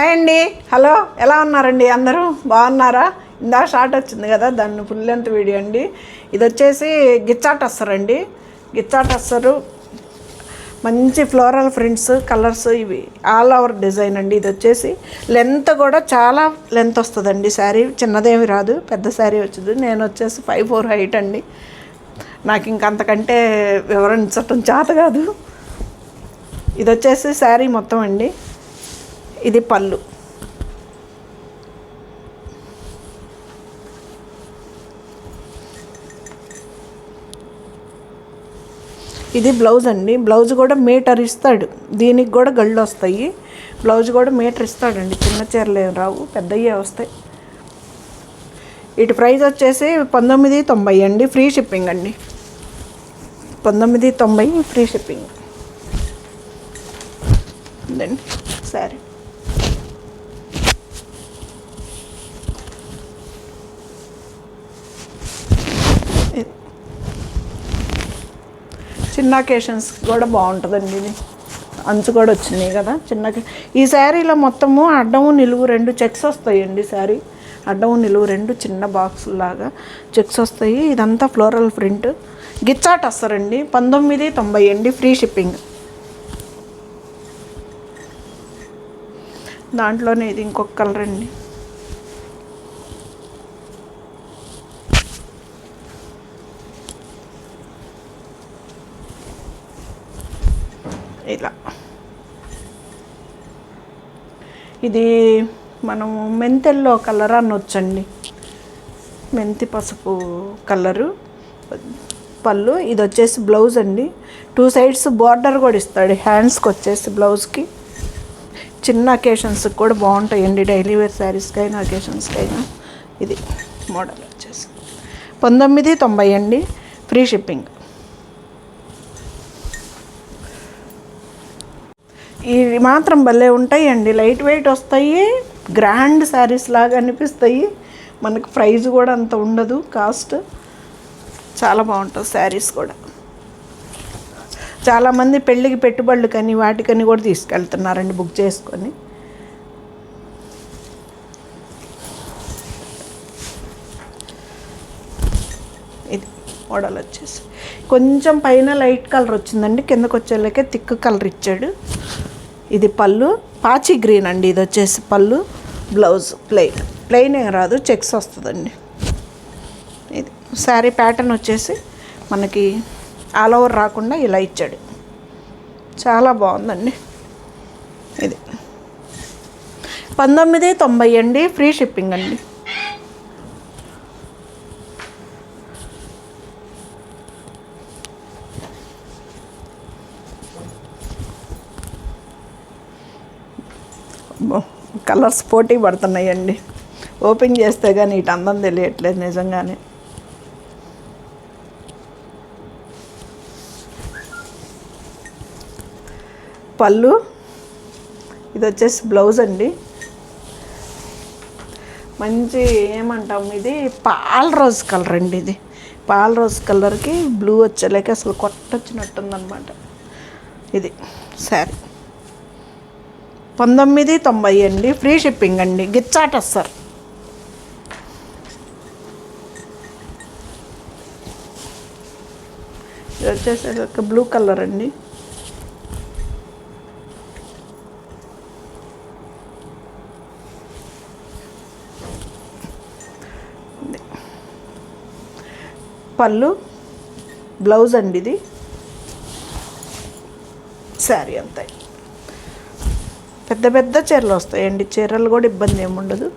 Hi అండి, hello, ఎలా ఉన్నారండి? అందరూ బాగున్నారా? ఇందా షార్ట్ వచ్చింది కదా, దాన్ని ఫుల్ లెంత్ వీడియో అండి. ఇది వచ్చేసి గిచ్చా టస్సర్ అండి. గిచ్చా టస్సరు మంచి ఫ్లోరల్ ప్రింట్స్ కలర్స్, ఇవి ఆల్ ఓవర్ డిజైన్ అండి. ఇది వచ్చేసి లెంత్ కూడా చాలా లెంత్ వస్తుందండి. శారీ చిన్నదేమి రాదు, పెద్ద శారీ వచ్చింది. నేను వచ్చేసి 5'4" హైట్ అండి. నాకు ఇంకంతకంటే వివరించటం చేత కాదు. ఇది వచ్చేసి శారీ మొత్తం అండి. ఇది పళ్ళు. ఇది బ్లౌజ్ అండి. బ్లౌజ్ కూడా మీటర్ ఇస్తాడు. దీనికి కూడా గళ్ళు వస్తాయి. బ్లౌజ్ కూడా మీటర్ ఇస్తాడండి. చిన్న చీరలు ఏం రావు, పెద్దయ్యే వస్తాయి. వీటి ప్రైస్ వచ్చేసి 1990 అండి. ఫ్రీ షిప్పింగ్ అండి. 1990 ఫ్రీ షిప్పింగ్ ఉందండి. సరే, చిన్న అకేషన్స్ కూడా బాగుంటుందండి. ఇది అంచు కూడా వచ్చినాయి కదా చిన్న. ఈ శారీలో మొత్తము అడ్డము నిలువు రెండు చెక్స్ వస్తాయండి. శారీ అడ్డము నిలువు రెండు చిన్న బాక్సులాగా చెక్స్ వస్తాయి. ఇదంతా ఫ్లోరల్ ప్రింట్. గిచ్చా టస్సర్ అండి. 1990 అండి. Free shipping. దాంట్లోనే ఇది ఇంకొక కలర్ అండి. ఇలా ఇది మనం మెంతెల్లో కలర్ అనొచ్చండి. మెంతి పసుపు కలరు పళ్ళు. ఇది వచ్చేసి బ్లౌజ్ అండి. 2 సైడ్స్ బార్డర్ కూడా ఇస్తాడు. హ్యాండ్స్కి వచ్చేసి బ్లౌజ్కి చిన్న అకేషన్స్కి కూడా బాగుంటాయండి. డైలీ వేర్ శారీస్కి అయినా అకేషన్స్కి అయినా. ఇది మోడల్ వచ్చేసి 1990 అండి. Free shipping. ఇవి మాత్రం భలే ఉంటాయండి. లైట్ వెయిట్ వస్తాయి. గ్రాండ్ శారీస్ లాగా అనిపిస్తాయి. మనకు ప్రైస్ కూడా అంత ఉండదు. కాస్ట్ చాలా బాగుంటుంది. శారీస్ కూడా చాలామంది పెళ్ళికి పెట్టుబడులు కానీ వాటికని కూడా తీసుకెళ్తున్నారండి బుక్ చేసుకొని. ఇది మోడల్ వచ్చేసి కొంచెం పైన లైట్ కలర్ వచ్చిందండి. కిందకు వచ్చేలాకే థిక్ కలర్ ఇచ్చాడు. ఇది పళ్ళు. పాచి గ్రీన్ అండి. ఇది వచ్చేసి పళ్ళు. బ్లౌజ్ ప్లెయిన్ ఏం రాదు, చెక్స్ వస్తుందండి. ఇది శారీ ప్యాటర్న్ వచ్చేసి మనకి ఆల్ ఓవర్ రాకుండా ఇలా ఇచ్చాడు. చాలా బాగుందండి. ఇది 1990 అండి. ఫ్రీ షిప్పింగ్ అండి. కలర్స్ పోటీ పడుతున్నాయండి. ఓపెన్ చేస్తే కానీ ఇటు అందం తెలియట్లేదు నిజంగానే. పళ్ళు. ఇది వచ్చేసి బ్లౌజ్ అండి. మంచి ఏమంటాం, ఇది పాల రోజ్ కలర్ అండి. ఇది పాల రోజ్ కలర్కి బ్లూ వచ్చేలాక అసలు కొట్టొచ్చినట్టుందనమాట. ఇది శారీ 1990 అండి. ఫ్రీ షిప్పింగ్ అండి. గిచ్చా టస్సర్. ఇది వచ్చేసి ఒక బ్లూ కలర్ అండి. పళ్ళు. బ్లౌజ్ అండి. ఇది శారీ అంతా పెద్ద పెద్ద చీరలు వస్తాయండి. చీరలు కూడా ఇబ్బంది ఏమి ఉండదు.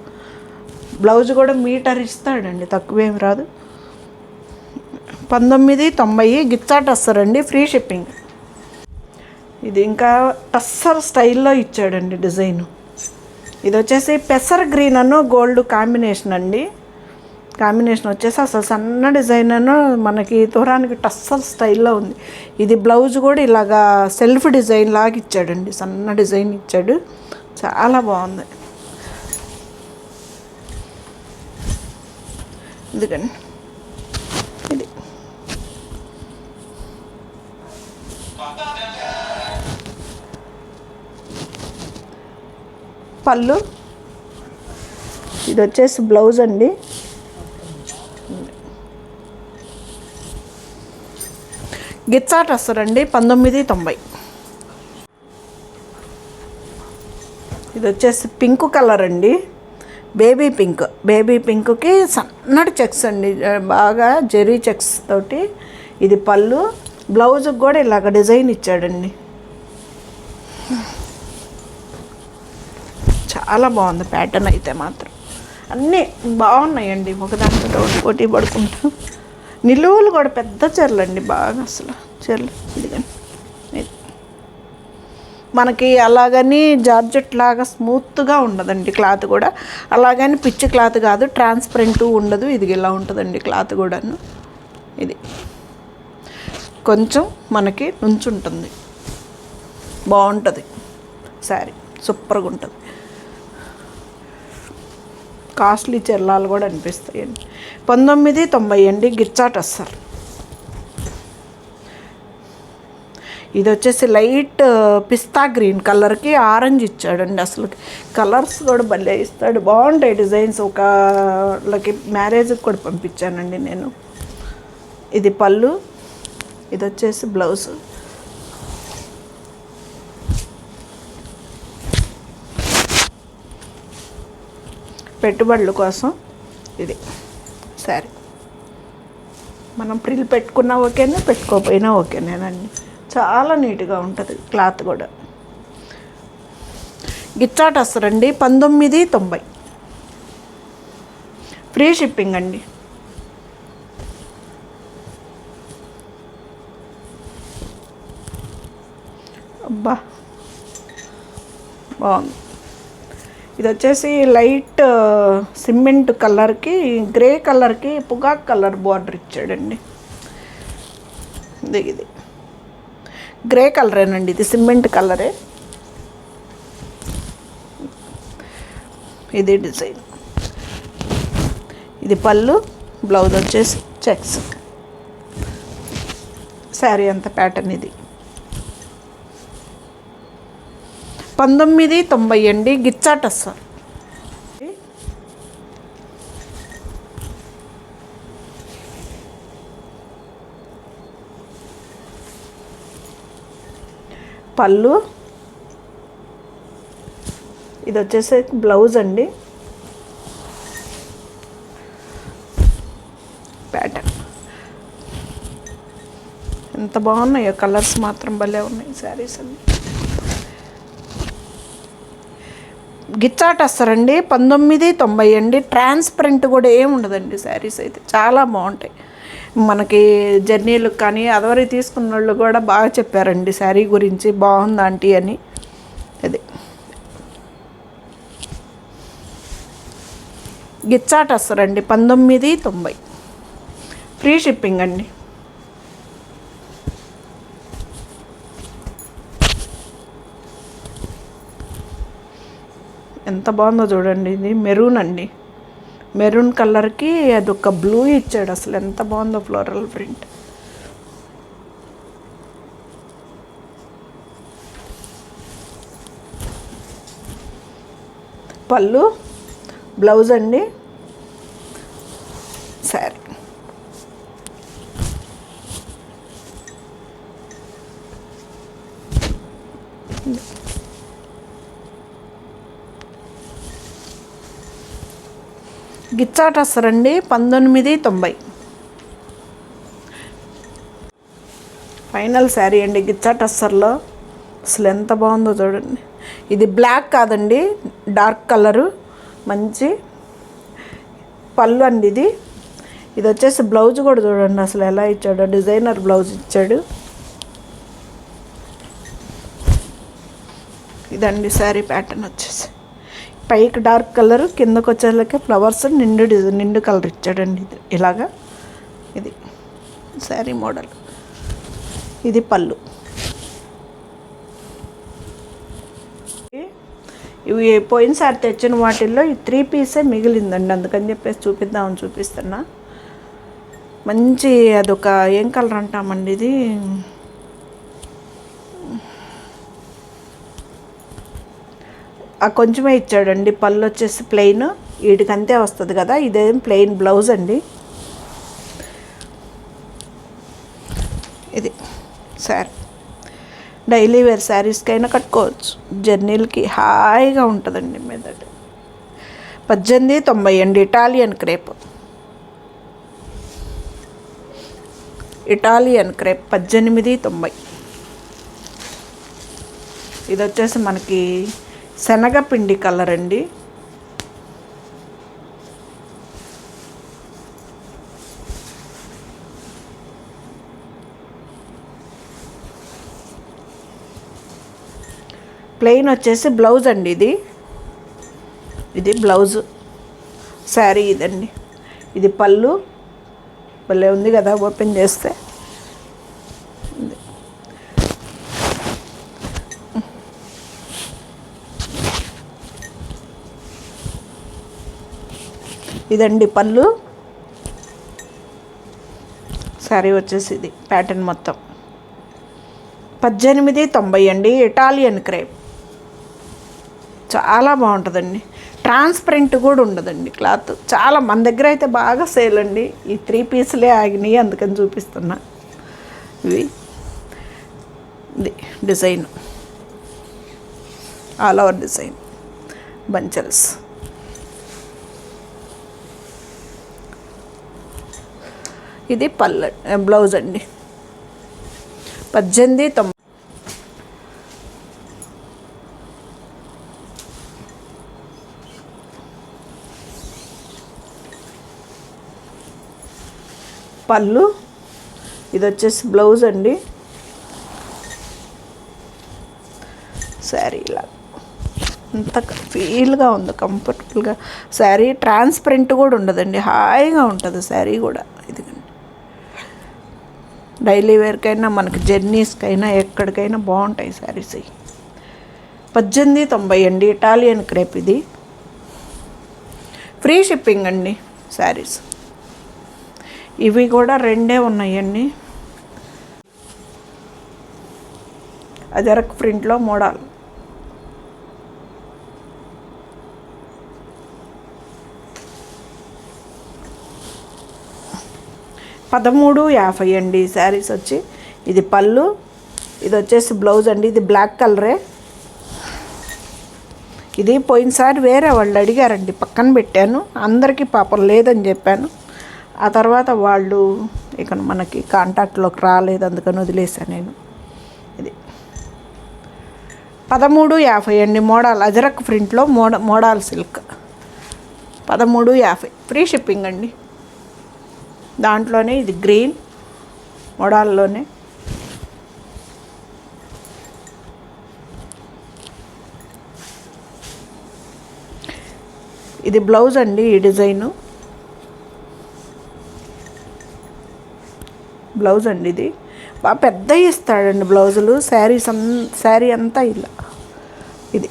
బ్లౌజ్ కూడా మీటర్ ఇస్తాడండి, తక్కువేమి రాదు. 1990 గిచ్చా టస్సర్ అండి. Free shipping. ఇది ఇంకా టస్సర్ స్టైల్లో ఇచ్చాడండి డిజైను. ఇది వచ్చేసి పెసర్ గ్రీన్ అను గోల్డ్ కాంబినేషన్ అండి. కాంబినేషన్ వచ్చేసి అసలు సన్న డిజైన్ అను మనకి దూరానికి టస్సర్ స్టైల్లో ఉంది. ఇది బ్లౌజ్ కూడా ఇలాగా సెల్ఫ్ డిజైన్ లాగా ఇచ్చాడండి. సన్న డిజైన్ ఇచ్చాడు. చాలా బాగుంది. ఎందుకండి ఇది పళ్ళు. ఇది వచ్చేసి బ్లౌజ్ అండి. గిచ్చా టస్సర్ అండి 1990. ఇది వచ్చేసి పింక్ కలర్ అండి, బేబీ పింక్. బేబీ పింక్కి సన్నటి చెక్స్ అండి, బాగా జెరీ చెక్స్ తోటి. ఇది పళ్ళు. బ్లౌజ్కి కూడా ఇలాగ డిజైన్ ఇచ్చాడండి. చాలా బాగుంది ప్యాటర్న్ అయితే మాత్రం. అన్నీ బాగున్నాయండి, ఒకదానితో పోటీ పడుకుంటూ. నిలువులు కూడా పెద్ద చీరలు అండి, బాగా అసలు చీరలు. ఇదిగండి, మనకి అలాగని జార్జెట్ లాగా స్మూత్గా ఉండదండి క్లాత్ కూడా. అలాగని పిచ్చి క్లాత్ కాదు, ట్రాన్స్పరెంట్ ఉండదు. ఇది ఇలా ఉంటుందండి క్లాత్ కూడాను. ఇది కొంచెం మనకి నుంచుంటుంది, బాగుంటుంది శారీ, సూపర్గా ఉంటుంది. కాస్ట్లీ చీరలు కూడా అనిపిస్తాయండి. 1990 అండి, గిచ్చా టస్సర్. ఇది వచ్చేసి లైట్ పిస్తా గ్రీన్ కలర్కి ఆరెంజ్ ఇచ్చాడండి. అసలు కలర్స్ కూడా భలే ఇస్తాడు, బాగుంటాయి డిజైన్స్. ఒకళ్ళకి మ్యారేజ్కి కూడా పంపించానండి నేను. ఇది పళ్ళు. ఇది వచ్చేసి బ్లౌజ్. పెట్టుబడుల కోసం ఇది సరే. మనం ప్రిల్ పెట్టుకున్నా ఓకేనా, పెట్టుకోకపోయినా ఓకేనేనండి. చాలా నీట్గా ఉంటుంది క్లాత్ కూడా. గిచ్చా టస్సర్ అండి 1990. ఫ్రీ షిప్పింగ్ అండి. అబ్బా బాగుంది. ఇది వచ్చేసి లైట్ సిమెంట్ కలర్కి గ్రే కలర్కి పొగాక్ కలర్ బార్డర్ ఇచ్చాడండి. ఇది గ్రే కలరేనండి, ఇది సిమెంట్ కలరే. ఇది డిజైన్. ఇది పళ్ళు. బ్లౌజ్ వచ్చేసి చెక్స్. శారీ అంత ప్యాటర్న్. ఇది 1990 అండి, గిచ్చా టస్సర్. పళ్ళు. ఇది వచ్చేసి బ్లౌజ్ అండి. ప్యాటర్న్ ఎంత బాగున్నాయో, కలర్స్ మాత్రం భలే ఉన్నాయి శారీస్ అన్ని. గిచ్చా టస్సర్ అండి 1990 అండి. ట్రాన్స్పరెంట్ కూడా ఏమి ఉండదండి శారీస్ అయితే, చాలా బాగుంటాయి. మనకి జర్నీలకు కానీ అదవరి తీసుకున్న వాళ్ళు కూడా బాగా చెప్పారండి శారీ గురించి, బాగుంది ఆంటీ అని. ఇది గిచ్చా టస్సర్ అండి 1990. ఫ్రీ షిప్పింగ్ అండి. ఎంత బాగుందో చూడండి. ఇది మెరూన్ అండి, మెరూన్ కలర్కి అదొక బ్లూ ఇచ్చాడు. అసలు ఎంత బాగుందో ఫ్లోరల్ ప్రింట్. పళ్ళు. బ్లౌజ్ అండి. శారీ. గిచ్చా టస్సర్ అండి 1990. ఫైనల్ శారీ అండి గిచ్చా టస్సర్లో. అసలు ఎంత బాగుందో చూడండి. ఇది బ్లాక్ కాదండి, డార్క్ కలరు, మంచి పళ్ళు అండి ఇది. ఇది వచ్చేసి బ్లౌజ్ కూడా చూడండి అసలు ఎలా ఇచ్చాడో, డిజైనర్ బ్లౌజ్ ఇచ్చాడు. ఇదండి శారీ ప్యాటర్న్ వచ్చేసి. పైకి డార్క్ కలర్, కిందకు వచ్చేళ్ళకి ఫ్లవర్స్ నిండు కలర్ ఇచ్చాడండి. ఇది ఇలాగా. ఇది శారీ మోడల్. ఇది పళ్ళు. ఇవి పోయినసారి తెచ్చిన వాటిల్లో ఈ 3 పీసే మిగిలిందండి, అందుకని చెప్పేసి చూపిస్తున్నా. మంచి అదొక ఏం కలర్ అంటామండి ఇది, ఆ కొంచెమే ఇచ్చాడండి. పళ్ళు వచ్చేసి ప్లెయిన్, వీటికంతే వస్తుంది కదా. ఇదేం ప్లెయిన్ బ్లౌజ్ అండి. ఇది శారీ డైలీ వేర్ శారీస్కైనా కట్టుకోవచ్చు. జర్నీలకి హాయిగా ఉంటుందండి. మెదడు 1890 అండి. Italian crepe, Italian crepe 1890. ఇది వచ్చేసి మనకి శనగపిండి కలర్ అండి. ప్లెయిన్ వచ్చేసి బ్లౌజ్ అండి. ఇది బ్లౌజ్ శారీ ఇదండి. ఇది పళ్ళు భలే ఉంది కదా ఓపెన్ చేస్తే. ఇదండి పళ్ళు. శారీ వచ్చేసి ఇది ప్యాటర్న్ మొత్తం 1890 అండి. ఇటాలియన్ క్రేప్ చాలా బాగుంటుందండి. ట్రాన్స్పరెంట్ కూడా ఉండదండి క్లాత్. చాలా మన దగ్గర అయితే బాగా సేల్ అండి. ఈ 3 పీసులే ఆగినాయి, అందుకని చూపిస్తున్నా. ఇది డిజైన్ ఆల్ ఓవర్ డిజైన్ బంచెల్స్. ఇది బ్లౌజ్ అండి. 1890. పళ్ళు. ఇది వచ్చేసి బ్లౌజ్ అండి. శారీ ఇలా అంత ఫీల్గా ఉంది, కంఫర్టబుల్గా. శారీ ట్రాన్స్పరెంట్ కూడా ఉండదండి, హాయిగా ఉంటుంది శారీ కూడా. ఇదిగండి డైలీ వేర్కైనా మనకి జర్నీస్కైనా ఎక్కడికైనా బాగుంటాయి శారీస్. 1890 అండి. Italian crepe. ఇది ఫ్రీ షిప్పింగ్ అండి శారీస్. ఇవి కూడా 2 ఉన్నాయండి. అజరక్ ప్రింట్లో మోడల్. $13.50 అండి శారీస్ వచ్చి. ఇది పళ్ళు, ఇది వచ్చేసి బ్లౌజ్ అండి. ఇది బ్లాక్ కలరే. ఇది పోయినసారి వేరే వాళ్ళు అడిగారండి, పక్కన పెట్టాను. అందరికీ పాపం లేదని చెప్పాను. ఆ తర్వాత వాళ్ళు ఇక మనకి కాంటాక్ట్లోకి రాలేదు, అందుకని వదిలేసాను నేను. ఇది 13.50 అండి. మోడల్ అజరక్ ప్రింట్లో మోడల్ సిల్క్ 13.50 ఫ్రీ షిప్పింగ్ అండి. దాంట్లోనే ఇది గ్రీన్ మోడల్లోనే. ఇది బ్లౌజ్ అండి. ఈ డిజైను బ్లౌజ్ అండి. ఇది బాగా పెద్ద ఇస్తాడండి బ్లౌజులు. శారీ అంతా ఇలా. ఇది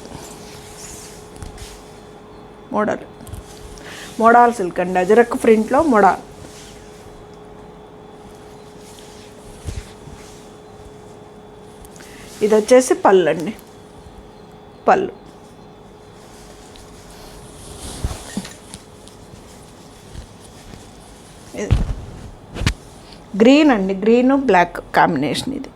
మోడల్ సిల్క్ అండి. అజరక్ ప్రింట్లో మోడల్. ఇది వచ్చేసి పళ్ళు అండి. పళ్ళు గ్రీన్ అండి. Green black combination. ఇది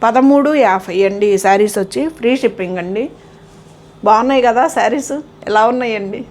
13.50 అండి. ఈ శారీస్ వచ్చి ఫ్రీ షిప్పింగ్ అండి. బాగున్నాయి కదా శారీస్? ఎలా ఉన్నాయండి?